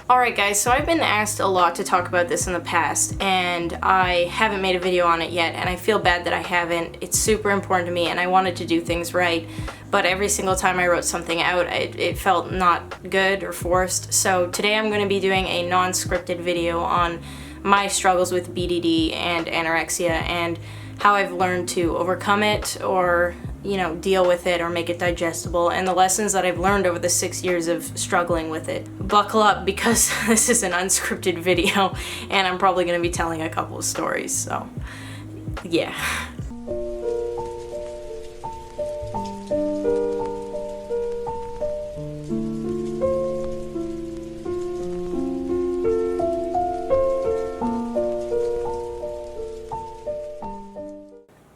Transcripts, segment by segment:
Alright guys, so I've been asked a lot to talk about this in the past, and I haven't made a video on it yet, and I feel bad that I haven't. It's super important to me, and I wanted to do things right, but every single time I wrote something out, it felt not good or forced. So today I'm going to be doing a non-scripted video on my struggles with BDD and anorexia, and how I've learned to overcome it, or deal with it or make it digestible, and the lessons that I've learned over the 6 years of struggling with it. Buckle up, because this is an unscripted video and I'm probably going to be telling a couple of stories, so yeah.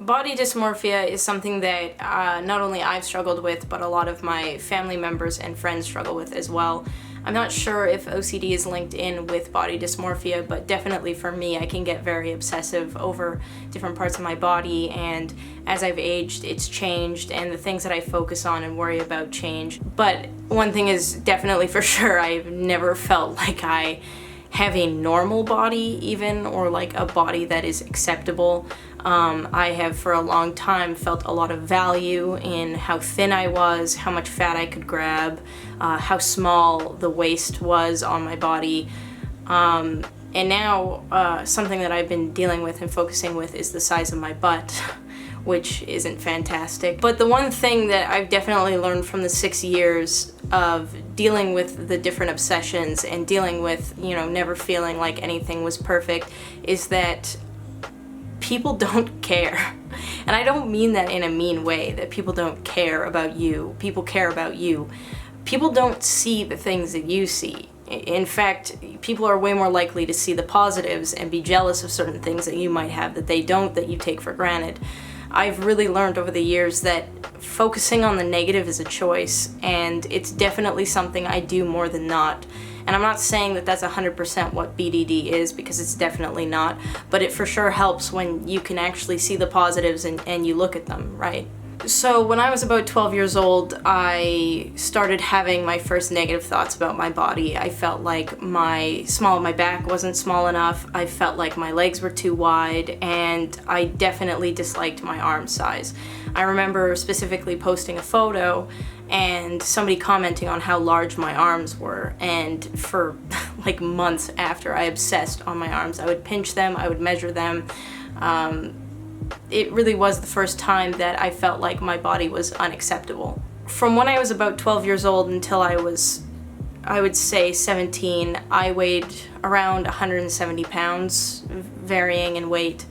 Body dysmorphia is something that not only I've struggled with, but a lot of my family members and friends struggle with as well. I'm not sure if OCD is linked in with body dysmorphia, but definitely for me, I can get very obsessive over different parts of my body, and as I've aged, it's changed, and the things that I focus on and worry about change. But one thing is definitely for sure, I've never felt like I have a normal body even, or like a body that is acceptable. I have for a long time felt a lot of value in how thin I was, how much fat I could grab, how small the waist was on my body. And now something that I've been dealing with and focusing with is the size of my butt, which isn't fantastic. But the one thing that I've definitely learned from the 6 years of dealing with the different obsessions and dealing with, never feeling like anything was perfect, is that people don't care. And I don't mean that in a mean way, that people don't care about you. People care about you. People don't see the things that you see. In fact, people are way more likely to see the positives and be jealous of certain things that you might have that they don't, that you take for granted. I've really learned over the years that focusing on the negative is a choice, and it's definitely something I do more than not. And I'm not saying that that's 100% what BDD is, because it's definitely not, but it for sure helps when you can actually see the positives and you look at them, right? So when I was about 12 years old, I started having my first negative thoughts about my body. I felt like my back wasn't small enough, I felt like my legs were too wide, and I definitely disliked my arm size. I remember specifically posting a photo and somebody commenting on how large my arms were, and for like months after, I obsessed on my arms. I would pinch them, I would measure them. It really was the first time that I felt like my body was unacceptable. From when I was about 12 years old until I was, I would say 17, I weighed around 170 pounds, varying in weight.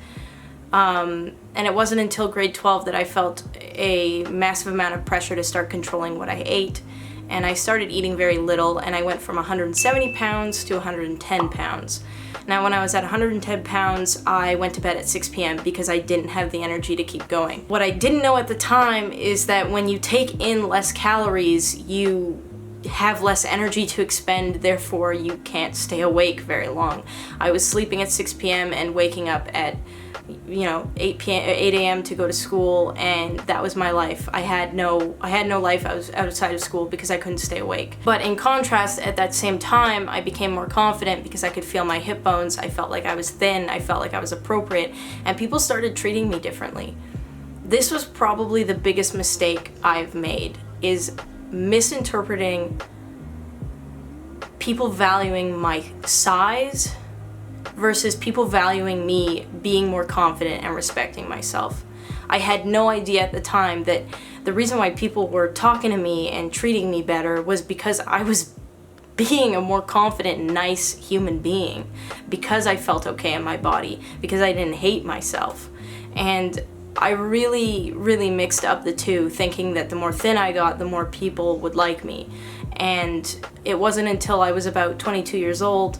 And it wasn't until grade 12 that I felt a massive amount of pressure to start controlling what I ate. And I started eating very little, and I went from 170 pounds to 110 pounds. Now, when I was at 110 pounds, I went to bed at 6 p.m. because I didn't have the energy to keep going. What I didn't know at the time is that when you take in less calories, you have less energy to expend, therefore you can't stay awake very long. I was sleeping at 6 p.m. and waking up at 8 a.m. to go to school, and that was my life. I had no life outside of school because I couldn't stay awake. But in contrast, at that same time, I became more confident because I could feel my hip bones. I felt like I was thin, I felt like I was appropriate, and people started treating me differently. This was probably the biggest mistake I've made, is misinterpreting people valuing my size versus people valuing me being more confident and respecting myself. I had no idea at the time that the reason why people were talking to me and treating me better was because I was being a more confident, nice human being, because I felt okay in my body, because I didn't hate myself. And I really, really mixed up the two, thinking that the more thin I got, the more people would like me. And it wasn't until I was about 22 years old,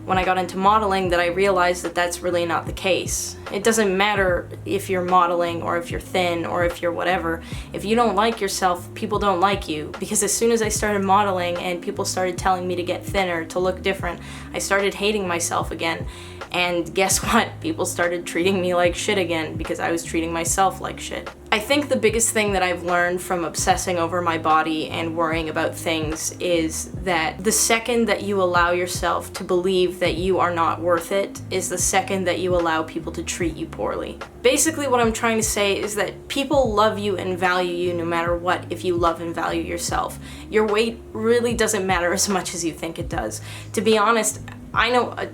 when I got into modeling, that I realized that that's really not the case. It doesn't matter if you're modeling or if you're thin or if you're whatever. If you don't like yourself, people don't like you. Because as soon as I started modeling and people started telling me to get thinner, to look different, I started hating myself again. And guess what? People started treating me like shit again because I was treating myself like shit. I think the biggest thing that I've learned from obsessing over my body and worrying about things is that the second that you allow yourself to believe that you are not worth it is the second that you allow people to treat you poorly. Basically, what I'm trying to say is that people love you and value you no matter what if you love and value yourself. Your weight really doesn't matter as much as you think it does. To be honest, I know a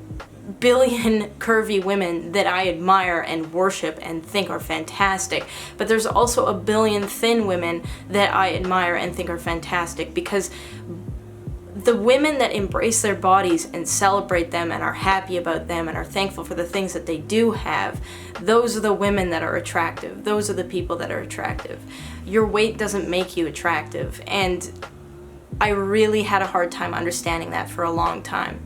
billion curvy women that I admire and worship and think are fantastic, but there's also a billion thin women that I admire and think are fantastic, because the women that embrace their bodies and celebrate them and are happy about them and are thankful for the things that they do have, those are the women that are attractive. Those are the people that are attractive. Your weight doesn't make you attractive, and I really had a hard time understanding that for a long time.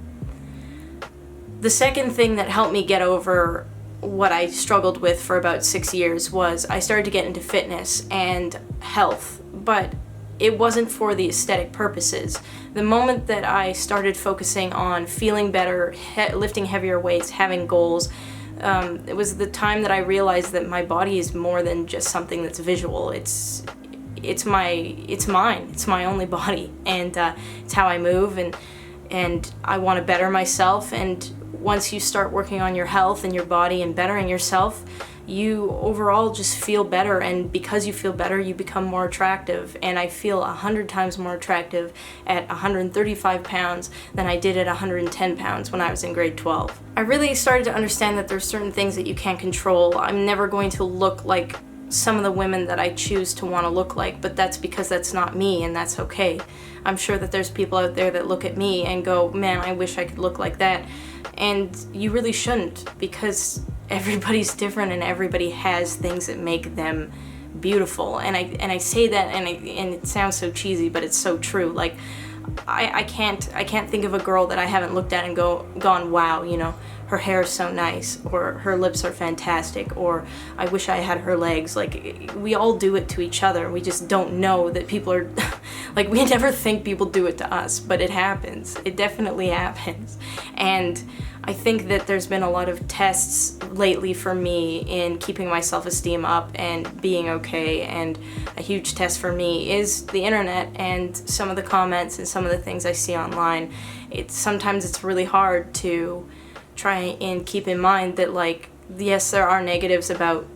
The second thing that helped me get over what I struggled with for about 6 years was I started to get into fitness and health, but it wasn't for the aesthetic purposes. The moment that I started focusing on feeling better, lifting heavier weights, having goals, it was the time that I realized that my body is more than just something that's visual. It's mine. It's my only body, and it's how I move, and I want to better myself. And once you start working on your health and your body and bettering yourself, you overall just feel better, and because you feel better, you become more attractive. And I feel 100 times more attractive at 135 pounds than I did at 110 pounds when I was in grade 12. I really started to understand that there's certain things that you can't control. I'm never going to look like some of the women that I choose to want to look like, but that's because that's not me, and that's okay. I'm sure that there's people out there that look at me and go, man, I wish I could look like that. And you really shouldn't, because everybody's different and everybody has things that make them beautiful. And I say that, and it sounds so cheesy, but it's so true. Like, I can't think of a girl that I haven't looked at and gone, wow, you know, her hair is so nice, or her lips are fantastic, or I wish I had her legs. Like, we all do it to each other. We just don't know that people are, like, we never think people do it to us, but it happens. It definitely happens. And I think that there's been a lot of tests lately for me in keeping my self-esteem up and being okay, and a huge test for me is the internet and some of the comments and some of the things I see online. Sometimes it's really hard to try and keep in mind that, like, yes, there are negatives about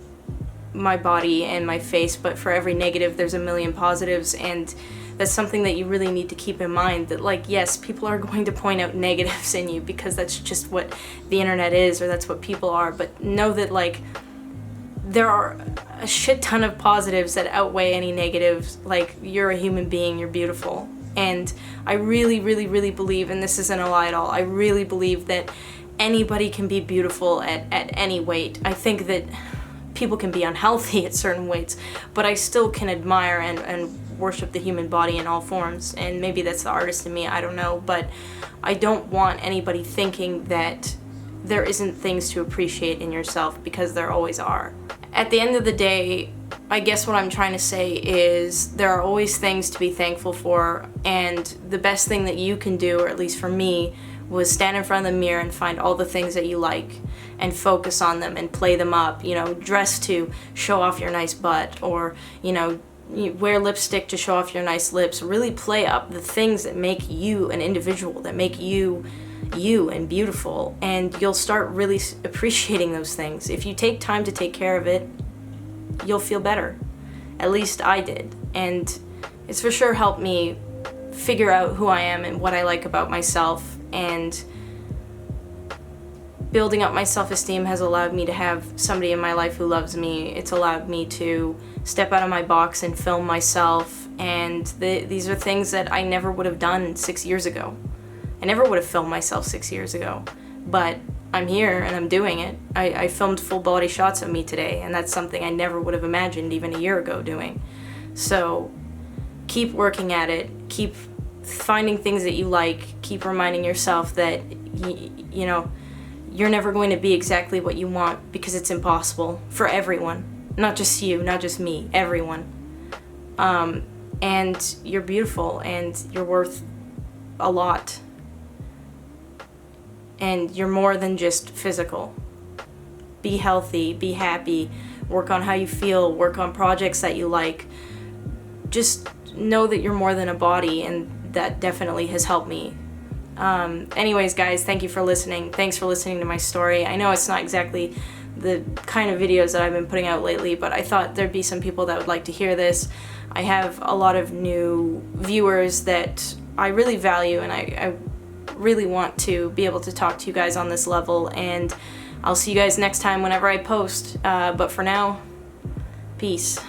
my body and my face, but for every negative there's a million positives, and that's something that you really need to keep in mind, that, like, yes, people are going to point out negatives in you because that's just what the internet is, or that's what people are, but know that, like, there are a shit ton of positives that outweigh any negatives. Like, you're a human being, you're beautiful. And I really, really, really believe, and this isn't a lie at all, I really believe that anybody can be beautiful at any weight. I think that people can be unhealthy at certain weights, but I still can admire and worship the human body in all forms. And maybe that's the artist in me, I don't know, but I don't want anybody thinking that there isn't things to appreciate in yourself, because there always are. At the end of the day, I guess what I'm trying to say is there are always things to be thankful for, and the best thing that you can do, or at least for me, was stand in front of the mirror and find all the things that you like and focus on them and play them up. You know, dress to show off your nice butt, or, you know, you wear lipstick to show off your nice lips. Really play up the things that make you an individual, that make you you and beautiful, and you'll start really appreciating those things. If you take time to take care of it, you'll feel better. At least I did, and it's for sure helped me figure out who I am and what I like about myself, and building up my self-esteem has allowed me to have somebody in my life who loves me. It's allowed me to step out of my box and film myself, and these are things that I never would have done 6 years ago. I never would have filmed myself 6 years ago, but I'm here and I'm doing it. I filmed full body shots of me today, and that's something I never would have imagined even a year ago doing. So keep working at it, keep finding things that you like, keep reminding yourself that you know, you're never going to be exactly what you want, because it's impossible for everyone. Not just you, not just me, everyone. And you're beautiful, and you're worth a lot. And you're more than just physical. Be healthy, be happy, work on how you feel, work on projects that you like. Just know that you're more than a body, and that definitely has helped me. Anyways, guys, thank you for listening. Thanks for listening to my story. I know it's not exactly the kind of videos that I've been putting out lately, but I thought there'd be some people that would like to hear this. I have a lot of new viewers that I really value, and I really want to be able to talk to you guys on this level, and I'll see you guys next time whenever I post. But for now, peace.